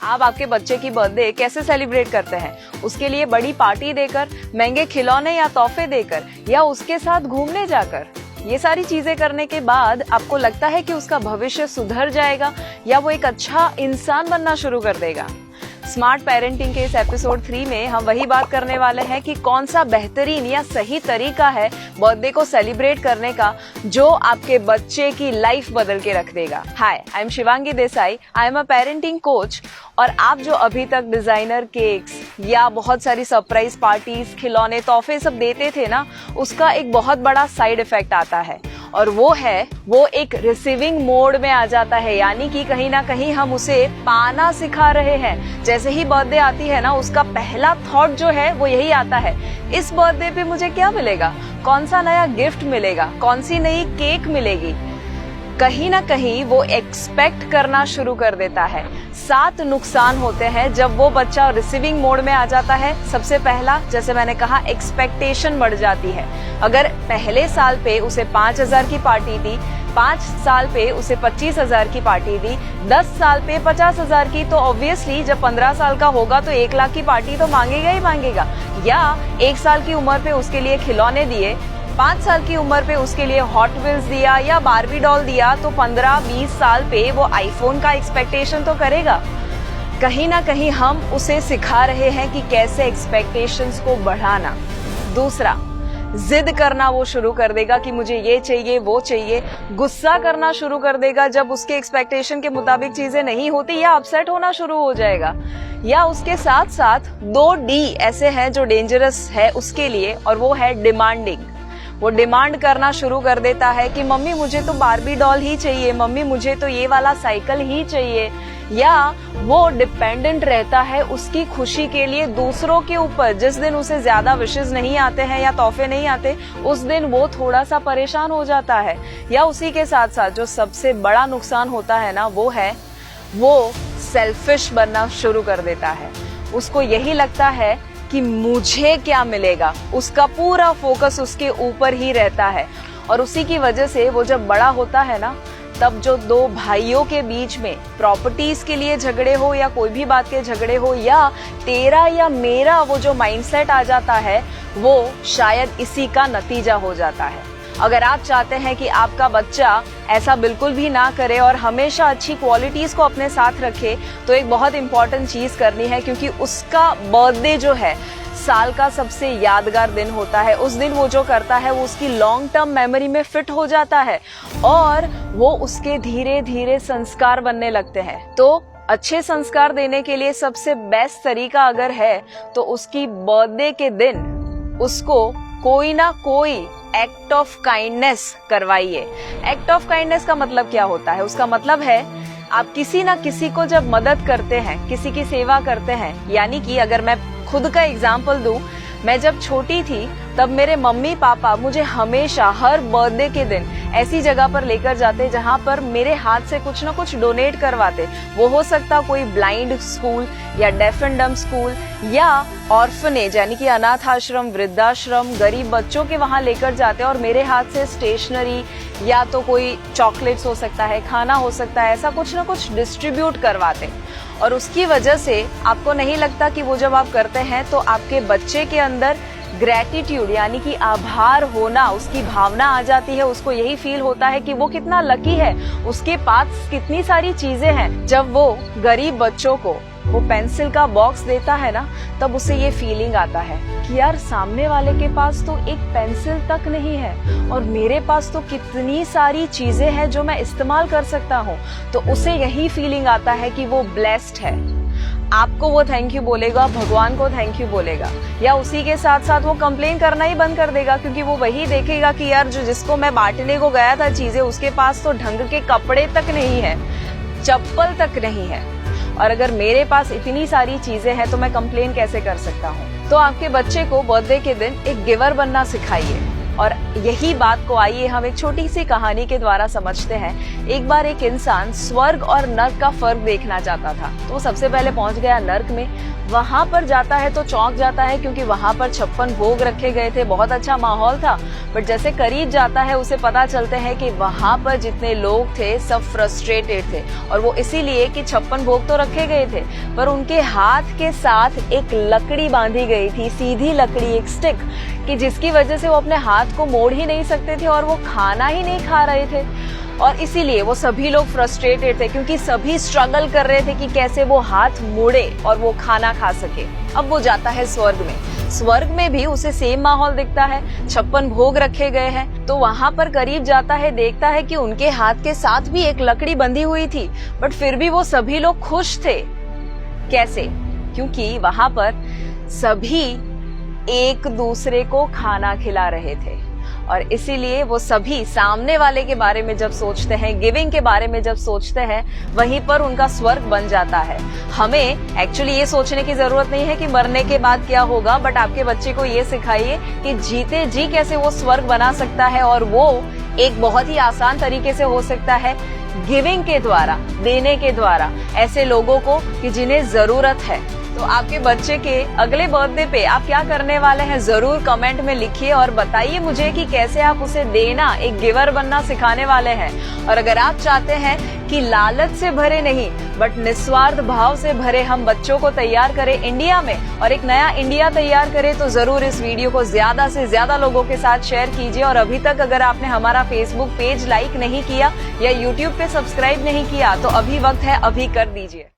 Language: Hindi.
आप आपके बच्चे की बर्थडे कैसे सेलिब्रेट करते हैं? उसके लिए बड़ी पार्टी देकर, महंगे खिलौने या तोहफे देकर, या उसके साथ घूमने जाकर? ये सारी चीजें करने के बाद आपको लगता है कि उसका भविष्य सुधर जाएगा या वो एक अच्छा इंसान बनना शुरू कर देगा? स्मार्ट पेरेंटिंग के इस एपिसोड 3 में हम वही बात करने वाले हैं कि कौन सा बेहतरीन या सही तरीका है बर्थडे को सेलिब्रेट करने का जो आपके बच्चे की लाइफ बदल के रख देगा। Hi, I am Shivangi Desai, I am a parenting coach. और आप जो अभी तक डिजाइनर केक्स या बहुत सारी सरप्राइज पार्टीज, खिलौने, तोहफे सब देते थे ना, उसका एक बहुत बड़ा साइड इफेक्ट आता है और वो एक रिसीविंग मोड में आ जाता है। यानी कि कहीं ना कहीं हम उसे पाना सिखा रहे हैं। जैसे ही बर्थडे आती है ना, उसका पहला थॉट जो है वो यही आता है, इस बर्थडे पे मुझे क्या मिलेगा, कौन सा नया गिफ्ट मिलेगा, कौन सी नई केक मिलेगी। कहीं ना कहीं वो एक्सपेक्ट करना शुरू कर देता है। 7 नुकसान होते हैं जब वो बच्चा रिसीविंग मोड में आ जाता है। सबसे पहला, जैसे मैंने कहा, एक्सपेक्टेशन बढ़ जाती है। अगर पहले साल पे उसे 5,000 की पार्टी दी, 5 साल पे उसे 25,000 की पार्टी दी, 10 साल पे 50,000 की, तो ऑब्वियसली जब 15 साल का होगा तो 1 लाख की पार्टी तो मांगेगा ही मांगेगा। या 1 साल की उम्र पे उसके लिए खिलौने दिए, 5 साल की उम्र पे उसके लिए हॉट व्हील्स दिया या बारबी डॉल दिया, तो 15-20 साल पे वो आईफोन का एक्सपेक्टेशन तो करेगा। कहीं ना कहीं हम उसे सिखा रहे हैं कि कैसे एक्सपेक्टेशंस को बढ़ाना। दूसरा, जिद करना वो शुरू कर देगा कि मुझे ये चाहिए, वो चाहिए। गुस्सा करना शुरू कर देगा जब उसके एक्सपेक्टेशन के मुताबिक चीजें नहीं होती, या अपसेट होना शुरू हो जाएगा। या उसके साथ साथ 2 डी ऐसे हैं जो डेंजरस है उसके लिए, और वो है डिमांडिंग। वो डिमांड करना शुरू कर देता है कि मम्मी मुझे तो बारबी डॉल ही चाहिए, मम्मी मुझे तो ये वाला साइकिल ही चाहिए। या वो डिपेंडेंट रहता है उसकी खुशी के लिए दूसरों के ऊपर। जिस दिन उसे ज्यादा विशेस नहीं आते हैं या तोहफे नहीं आते, उस दिन वो थोड़ा सा परेशान हो जाता है। या उसी के साथ साथ जो सबसे बड़ा नुकसान होता है ना, वो सेल्फिश बनना शुरू कर देता है। उसको यही लगता है कि मुझे क्या मिलेगा, उसका पूरा फोकस उसके ऊपर ही रहता है। और उसी की वजह से वो जब बड़ा होता है ना, तब जो 2 भाइयों के बीच में प्रॉपर्टीज के लिए झगड़े हो या कोई भी बात के झगड़े हो, या तेरा या मेरा वो जो माइंडसेट आ जाता है, वो शायद इसी का नतीजा हो जाता है। अगर आप चाहते हैं कि आपका बच्चा ऐसा बिल्कुल भी ना करे और हमेशा अच्छी क्वालिटीज को अपने साथ रखे, तो एक बहुत इंपॉर्टेंट चीज करनी है, क्योंकि उसका बर्थडे जो है साल का सबसे यादगार दिन होता है। उस दिन वो जो करता है वो उसकी लॉन्ग टर्म मेमोरी में फिट हो जाता है और वो उसके धीरे धीरे संस्कार बनने लगते हैं। तो अच्छे संस्कार देने के लिए सबसे बेस्ट तरीका अगर है तो उसकी बर्थडे के दिन उसको कोई ना कोई एक्ट ऑफ काइंडनेस करवाइए। एक्ट ऑफ काइंडनेस का मतलब क्या होता है? उसका मतलब है आप किसी ना किसी को जब मदद करते हैं, किसी की सेवा करते हैं। यानी कि अगर मैं खुद का एग्जाम्पल दूं, मैं जब छोटी थी तब मेरे मम्मी पापा मुझे हमेशा हर बर्थडे के दिन ऐसी जगह पर लेकर जाते जहां पर मेरे हाथ से कुछ ना कुछ डोनेट करवाते। वो हो सकता कोई ब्लाइंड स्कूल या डेफ एंड डम्ब स्कूल या ऑर्फनेज यानी कि अनाथ आश्रम, वृद्धाश्रम, गरीब बच्चों के वहां लेकर जाते और मेरे हाथ से स्टेशनरी या तो कोई चॉकलेट्स हो सकता है, खाना हो सकता है, ऐसा कुछ ना कुछ डिस्ट्रीब्यूट करवाते। और उसकी वजह से आपको नहीं लगता कि वो जब आप करते हैं तो आपके बच्चे के अंदर ग्रेटिट्यूड यानी कि आभार होना, उसकी भावना आ जाती है। उसको यही फील होता है कि वो कितना लकी है, उसके पास कितनी सारी चीजें हैं। जब वो गरीब बच्चों को वो पेंसिल का बॉक्स देता है ना, तब उसे ये फीलिंग आता है कि यार सामने वाले के पास तो एक पेंसिल तक नहीं है और मेरे पास तो कितनी सारी चीजें हैं जो मैं इस्तेमाल कर सकता हूँ। तो उसे यही फीलिंग आता है कि वो ब्लेस्ड है। आपको वो थैंक यू बोलेगा, भगवान को थैंक यू बोलेगा, या उसी के साथ साथ वो कंप्लेन करना ही बंद कर देगा, क्योंकि वो वही देखेगा कि यार जो जिसको मैं बांटने को गया था चीजें, उसके पास तो ढंग के कपड़े तक नहीं है, चप्पल तक नहीं है, और अगर मेरे पास इतनी सारी चीजें हैं तो मैं कंप्लेन कैसे कर सकता हूँ। तो आपके बच्चे को बर्थडे के दिन एक गिवर बनना सिखाइए और यही बात को आइए हम एक छोटी सी कहानी के द्वारा समझते हैं। एक बार एक इंसान स्वर्ग और नर्क का फर्क देखना चाहता था, तो वो सबसे पहले पहुंच गया नर्क में। वहां पर जाता है तो चौंक जाता है, क्योंकि वहां पर 56 भोग रखे गए थे, बहुत अच्छा माहौल था। बट जैसे करीब जाता है उसे पता चलते हैं कि वहां पर जितने लोग थे सब फ्रस्ट्रेटेड थे, और वो इसीलिए कि 56 भोग तो रखे गए थे पर उनके हाथ के साथ एक लकड़ी बांधी गई थी, सीधी लकड़ी, एक स्टिक, कि जिसकी वजह से वो अपने हाथ को मोड़ ही नहीं सकते थे और वो खाना ही नहीं खा रहे थे। और इसीलिए वो सभी लोग फ्रस्ट्रेटेड थे, क्योंकि सभी स्ट्रगल कर रहे थे कि कैसे वो हाथ मुड़े और वो खाना खा सके। अब वो जाता है स्वर्ग में। स्वर्ग में भी उसे सेम माहौल दिखता है, 56 भोग रखे गए हैं। तो वहां पर करीब जाता है, देखता है कि उनके हाथ के साथ भी एक लकड़ी बंधी हुई थी, बट फिर भी वो सभी लोग खुश थे। कैसे? क्योंकि वहां पर सभी एक दूसरे को खाना खिला रहे थे, और इसीलिए वो सभी सामने वाले के बारे में जब सोचते हैं, गिविंग के बारे में जब सोचते हैं, वहीं पर उनका स्वर्ग बन जाता है। हमें एक्चुअली ये सोचने की जरूरत नहीं है कि मरने के बाद क्या होगा, बट आपके बच्चे को ये सिखाइए कि जीते जी कैसे वो स्वर्ग बना सकता है, और वो एक बहुत ही आसान तरीके से हो सकता है, गिविंग के द्वारा, देने के द्वारा, ऐसे लोगों को कि जिन्हें जरूरत है। तो आपके बच्चे के अगले बर्थडे पे आप क्या करने वाले हैं, जरूर कमेंट में लिखिए और बताइए मुझे कि कैसे आप उसे देना, एक गिवर बनना सिखाने वाले हैं। और अगर आप चाहते हैं कि लालच से भरे नहीं बट निस्वार्थ भाव से भरे हम बच्चों को तैयार करें इंडिया में, और एक नया इंडिया तैयार करें, तो जरूर इस वीडियो को ज्यादा से ज्यादा लोगों के साथ शेयर कीजिए। और अभी तक अगर आपने हमारा फेसबुक पेज लाइक नहीं किया या यूट्यूब पे सब्सक्राइब नहीं किया, तो अभी वक्त है, अभी कर दीजिए।